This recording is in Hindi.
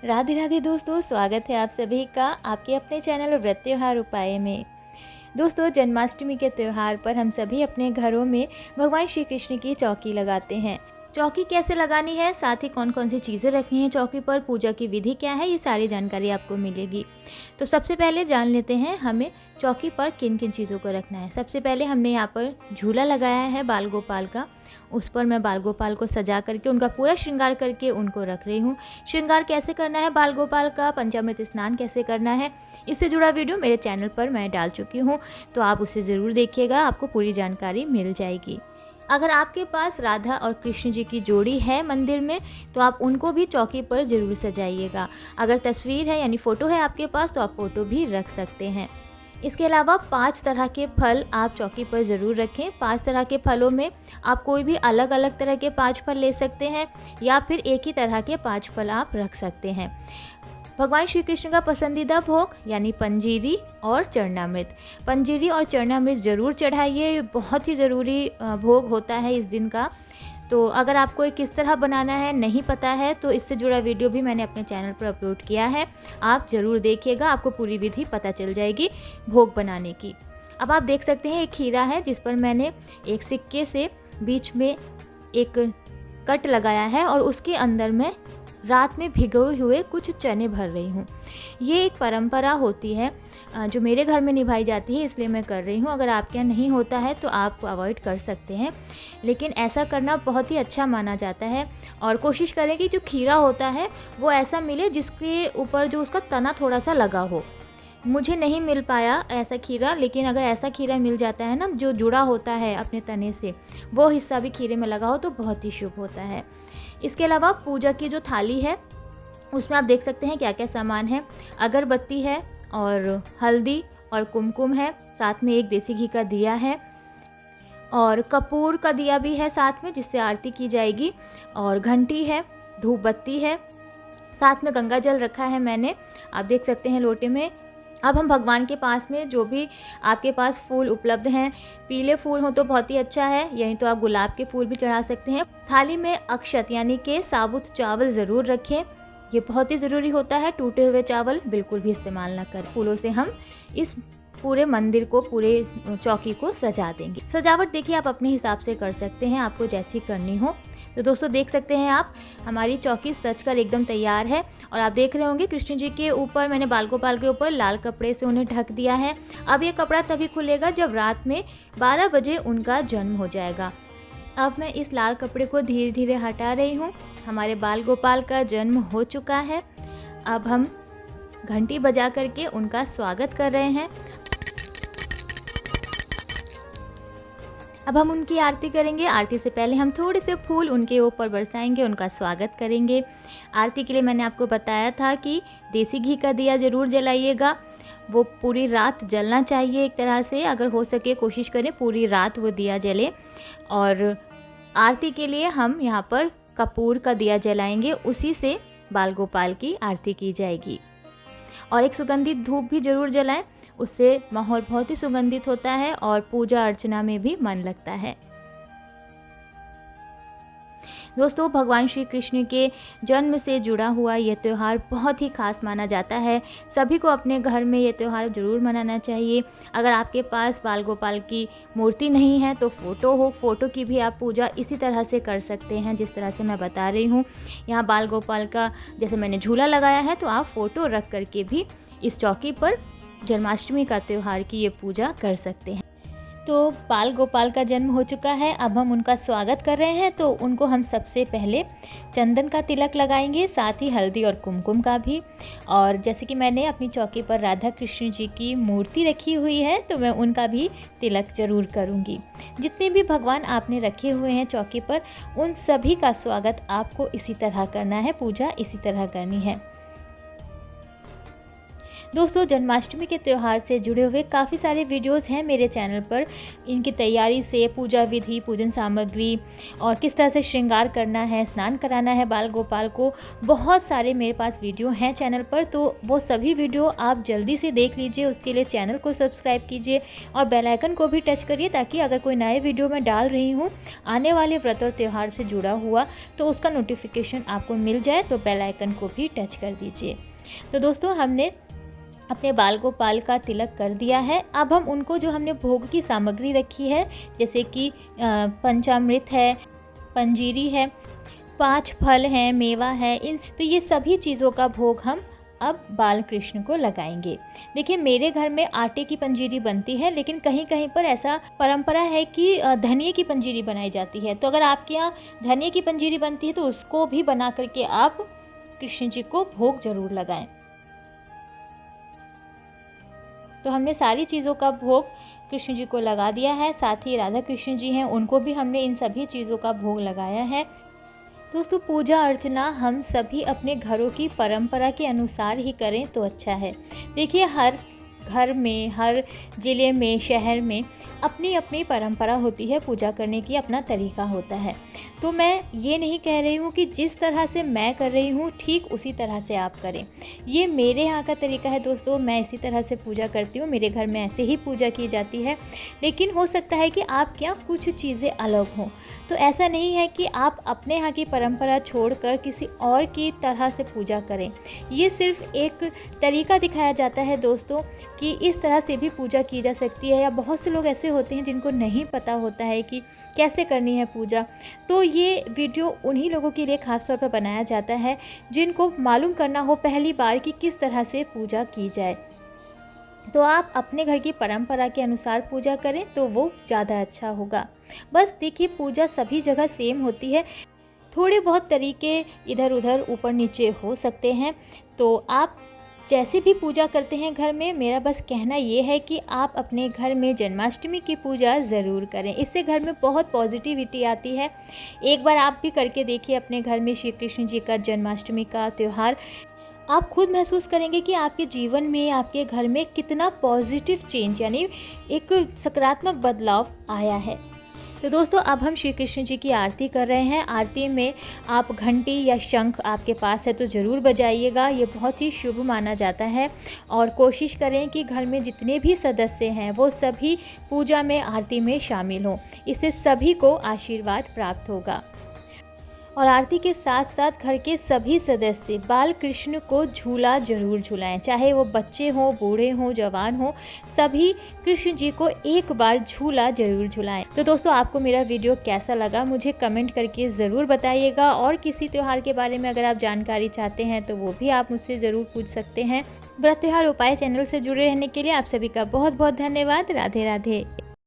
राधे राधे दोस्तों, स्वागत है आप सभी का आपके अपने चैनल व्रत त्योहार उपाय में। दोस्तों, जन्माष्टमी के त्यौहार पर हम सभी अपने घरों में भगवान श्री कृष्ण की चौकी लगाते हैं। चौकी कैसे लगानी है, साथ ही कौन कौन सी चीज़ें रखनी है चौकी पर, पूजा की विधि क्या है, ये सारी जानकारी आपको मिलेगी। तो सबसे पहले जान लेते हैं हमें चौकी पर किन किन चीज़ों को रखना है। सबसे पहले हमने यहाँ पर झूला लगाया है बाल गोपाल का, उस पर मैं बाल गोपाल को सजा करके उनका पूरा श्रृंगार करके उनको रख रही हूँ। श्रृंगार कैसे करना है बाल गोपाल का, पंचामृत स्नान कैसे करना है, इससे जुड़ा वीडियो मेरे चैनल पर मैं डाल चुकी हूँ, तो आप उसे ज़रूर देखिएगा, आपको पूरी जानकारी मिल जाएगी। अगर आपके पास राधा और कृष्ण जी की जोड़ी है मंदिर में, तो आप उनको भी चौकी पर ज़रूर सजाइएगा। अगर तस्वीर है यानी फ़ोटो है आपके पास, तो आप फ़ोटो भी रख सकते हैं। इसके अलावा 5 तरह के फल आप चौकी पर ज़रूर रखें। 5 तरह के फलों में आप कोई भी अलग अलग तरह के 5 फल ले सकते हैं, या फिर एक ही तरह के 5 फल आप रख सकते हैं। भगवान श्री कृष्ण का पसंदीदा भोग यानी पंजीरी और चरणामृत। पंजीरी और चरणामृत ज़रूर चढ़ाइए, ये बहुत ही ज़रूरी भोग होता है इस दिन का। तो अगर आपको ये किस तरह बनाना है नहीं पता है, तो इससे जुड़ा वीडियो भी मैंने अपने चैनल पर अपलोड किया है, आप ज़रूर देखिएगा, आपको पूरी विधि पता चल जाएगी भोग बनाने की। अब आप देख सकते हैं एक खीरा है जिस पर मैंने एक सिक्के से बीच में एक कट लगाया है और उसके अंदर मैं रात में भिगोए हुए कुछ चने भर रही हूँ। ये एक परंपरा होती है जो मेरे घर में निभाई जाती है, इसलिए मैं कर रही हूँ। अगर आपके यहाँ नहीं होता है तो आप अवॉइड कर सकते हैं, लेकिन ऐसा करना बहुत ही अच्छा माना जाता है। और कोशिश करें कि जो खीरा होता है वो ऐसा मिले जिसके ऊपर जो उसका तना थोड़ा सा लगा हो। मुझे नहीं मिल पाया ऐसा खीरा, लेकिन अगर ऐसा खीरा मिल जाता है ना जो जुड़ा होता है अपने तने से, वो हिस्सा भी खीरे में लगा हो तो बहुत ही शुभ होता है। इसके अलावा पूजा की जो थाली है उसमें आप देख सकते हैं क्या क्या सामान है। अगरबत्ती है और हल्दी और कुमकुम है, साथ में एक देसी घी का दिया है और कपूर का दिया भी है साथ में, जिससे आरती की जाएगी, और घंटी है, धूप बत्ती है, साथ में गंगा जल रखा है मैंने, आप देख सकते हैं लोटे में। अब हम भगवान के पास में जो भी आपके पास फूल उपलब्ध हैं, पीले फूल हो तो बहुत ही अच्छा है, यहीं तो आप गुलाब के फूल भी चढ़ा सकते हैं। थाली में अक्षत यानी कि साबुत चावल ज़रूर रखें, ये बहुत ही ज़रूरी होता है। टूटे हुए चावल बिल्कुल भी इस्तेमाल ना करें। फूलों से हम इस पूरे मंदिर को, पूरे चौकी को सजा देंगे। सजावट देखिए आप अपने हिसाब से कर सकते हैं, आपको जैसी करनी हो। तो दोस्तों देख सकते हैं आप, हमारी चौकी सज कर एकदम तैयार है। और आप देख रहे होंगे कृष्ण जी के ऊपर मैंने बाल गोपाल के ऊपर लाल कपड़े से उन्हें ढक दिया है। अब ये कपड़ा तभी खुलेगा जब रात में 12 बजे उनका जन्म हो जाएगा। अब मैं इस लाल कपड़े को धीरे धीरे हटा रही हूँ। हमारे बाल गोपाल का जन्म हो चुका है। अब हम घंटी बजा करके उनका स्वागत कर रहे हैं। अब हम उनकी आरती करेंगे। आरती से पहले हम थोड़े से फूल उनके ऊपर बरसाएंगे, उनका स्वागत करेंगे। आरती के लिए मैंने आपको बताया था कि देसी घी का दिया ज़रूर जलाइएगा, वो पूरी रात जलना चाहिए एक तरह से, अगर हो सके कोशिश करें पूरी रात वो दिया जले। और आरती के लिए हम यहाँ पर कपूर का दिया जलाएंगे, उसी से बाल गोपाल की आरती की जाएगी। और एक सुगंधित धूप भी ज़रूर जलाएं, उससे माहौल बहुत ही सुगंधित होता है और पूजा अर्चना में भी मन लगता है। दोस्तों, भगवान श्री कृष्ण के जन्म से जुड़ा हुआ ये त्यौहार बहुत ही खास माना जाता है। सभी को अपने घर में ये त्यौहार ज़रूर मनाना चाहिए। अगर आपके पास बाल गोपाल की मूर्ति नहीं है तो फ़ोटो हो, फ़ोटो की भी आप पूजा इसी तरह से कर सकते हैं जिस तरह से मैं बता रही हूँ। यहाँ बाल गोपाल का जैसे मैंने झूला लगाया है, तो आप फ़ोटो रख करके भी इस चौकी पर जन्माष्टमी का त्यौहार की ये पूजा कर सकते हैं। तो बाल गोपाल का जन्म हो चुका है, अब हम उनका स्वागत कर रहे हैं। तो उनको हम सबसे पहले चंदन का तिलक लगाएंगे, साथ ही हल्दी और कुमकुम का भी। और जैसे कि मैंने अपनी चौकी पर राधा कृष्ण जी की मूर्ति रखी हुई है, तो मैं उनका भी तिलक जरूर करूंगी। जितने भी भगवान आपने रखे हुए हैं चौकी पर, उन सभी का स्वागत आपको इसी तरह करना है, पूजा इसी तरह करनी है। दोस्तों जन्माष्टमी के त्यौहार से जुड़े हुए काफ़ी सारे वीडियोस हैं मेरे चैनल पर। इनकी तैयारी से पूजा विधि, पूजन सामग्री और किस तरह से श्रृंगार करना है, स्नान कराना है बाल गोपाल को, बहुत सारे मेरे पास वीडियो हैं चैनल पर। तो वो सभी वीडियो आप जल्दी से देख लीजिए। उसके लिए चैनल को सब्सक्राइब कीजिए और बेल आइकन को भी टच करिए, ताकि अगर कोई नए वीडियो मैं डाल रही हूँ आने वाले व्रत और त्यौहार से जुड़ा हुआ, तो उसका नोटिफिकेशन आपको मिल जाए। तो बेल आइकन को भी टच कर दीजिए। तो दोस्तों हमने अपने बाल गोपाल का तिलक कर दिया है। अब हम उनको जो हमने भोग की सामग्री रखी है, जैसे कि पंचामृत है, पंजीरी है, 5 फल हैं, मेवा है, तो ये सभी चीज़ों का भोग हम अब बाल कृष्ण को लगाएंगे। देखिए मेरे घर में आटे की पंजीरी बनती है, लेकिन कहीं कहीं पर ऐसा परंपरा है कि धनिये की पंजीरी बनाई जाती है। तो अगर आपके यहाँ धनिये की पंजीरी बनती है तो उसको भी बना करके आप कृष्ण जी को भोग जरूर लगाएं। तो हमने सारी चीज़ों का भोग कृष्ण जी को लगा दिया है। साथ ही राधा कृष्ण जी हैं, उनको भी हमने इन सभी चीज़ों का भोग लगाया है। दोस्तों पूजा अर्चना हम सभी अपने घरों की परंपरा के अनुसार ही करें तो अच्छा है। देखिए हर घर में, हर ज़िले में, शहर में अपनी अपनी परंपरा होती है, पूजा करने की अपना तरीका होता है। तो मैं ये नहीं कह रही हूँ कि जिस तरह से मैं कर रही हूँ ठीक उसी तरह से आप करें। ये मेरे यहाँ का तरीका है दोस्तों, मैं इसी तरह से पूजा करती हूँ, मेरे घर में ऐसे ही पूजा की जाती है। लेकिन हो सकता है कि आपके यहाँ कुछ चीज़ें अलग हों, तो ऐसा नहीं है कि आप अपने यहाँ की परंपरा छोड़कर किसी और की तरह से पूजा करें। ये सिर्फ एक तरीका दिखाया जाता है दोस्तों कि इस तरह से भी पूजा की जा सकती है। या बहुत से लोग ऐसे होते हैं जिनको नहीं पता होता है कि कैसे करनी है पूजा, तो ये वीडियो उन्हीं लोगों के लिए खास तौर पर बनाया जाता है जिनको मालूम करना हो पहली बार कि किस तरह से पूजा की जाए। तो आप अपने घर की परंपरा के अनुसार पूजा करें तो वो ज़्यादा अच्छा होगा। बस देखिए पूजा सभी जगह सेम होती है, थोड़े बहुत तरीके इधर उधर ऊपर नीचे हो सकते हैं। तो आप जैसे भी पूजा करते हैं घर में, मेरा बस कहना ये है कि आप अपने घर में जन्माष्टमी की पूजा ज़रूर करें। इससे घर में बहुत पॉजिटिविटी आती है। एक बार आप भी करके देखिए अपने घर में श्री कृष्ण जी का जन्माष्टमी का त्यौहार। आप खुद महसूस करेंगे कि आपके जीवन में, आपके घर में कितना पॉजिटिव चेंज यानी एक सकारात्मक बदलाव आया है। तो दोस्तों अब हम श्री कृष्ण जी की आरती कर रहे हैं। आरती में आप घंटी या शंख आपके पास है तो ज़रूर बजाइएगा, ये बहुत ही शुभ माना जाता है। और कोशिश करें कि घर में जितने भी सदस्य हैं वो सभी पूजा में, आरती में शामिल हों। इससे सभी को आशीर्वाद प्राप्त होगा। और आरती के साथ साथ घर के सभी सदस्य बाल कृष्ण को झूला जरूर झुलाएं, चाहे वो बच्चे हों, बूढ़े हों, जवान हों, सभी कृष्ण जी को एक बार झूला जरूर झुलाएं। तो दोस्तों आपको मेरा वीडियो कैसा लगा मुझे कमेंट करके ज़रूर बताइएगा। और किसी त्यौहार के बारे में अगर आप जानकारी चाहते हैं तो वो भी आप मुझसे ज़रूर पूछ सकते हैं। व्रत त्यौहार उपाय चैनल से जुड़े रहने के लिए आप सभी का बहुत बहुत धन्यवाद। राधे राधे।